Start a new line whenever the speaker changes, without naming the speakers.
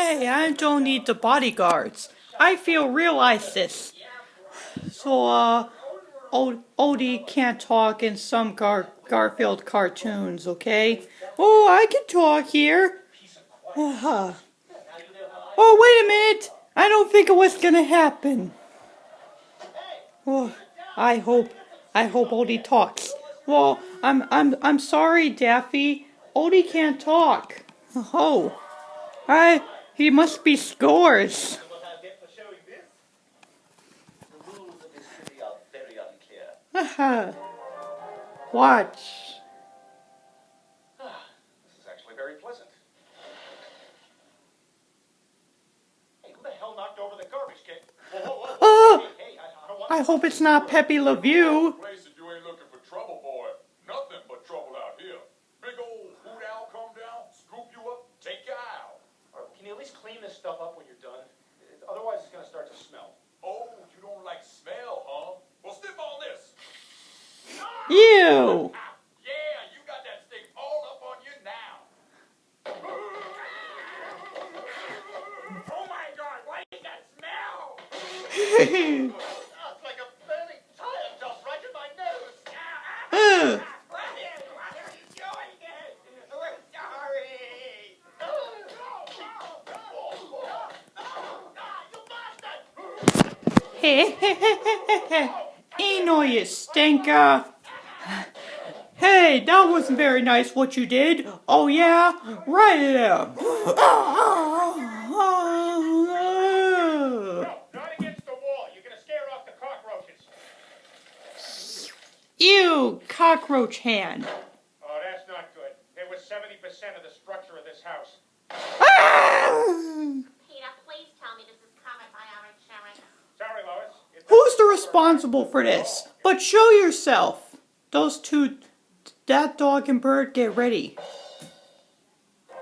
Hey, I don't need the bodyguards. I feel realize this. So, Odie can't talk in some Garfield cartoons, okay? Oh, I can talk here. Oh, wait a minute. I don't think it was gonna happen. Oh, I hope Odie talks. Well, I'm sorry, Daffy. Odie can't talk. Oh, he must be scores. Haha. Watch.
This is actually very pleasant. Hey, who the hell knocked over the garbage can? Whoa. Hey, I don't want
I hope it's not Pepe LaView.
Place that you ain't looking for trouble, boy. Nothing but trouble out here. Big old hoot owl come down, scoop you up, take you out.
All right, can you at least clean this stuff up when you're done? Otherwise, it's going to start to smell.
Oh, you don't like smell, huh? Well, sniff on this.
Ew.
Yeah, you got that stink all up on you now. Oh my God, what is that smell?
It's like a burning tire just right in my nose. What are you doing? We're sorry. You bastard!
Eno, you stinker. Hey, that wasn't very nice what you did. Oh yeah? Right there.
No, not against the wall. You're going to scare off the cockroaches.
Ew, cockroach hand.
Oh, that's not good. It was 70% of the structure of this house.
Peter, please tell me this is covered by our insurance.
Sorry, Lois.
Who's the responsible for this? But show yourself. Those two, that dog and bird, get ready.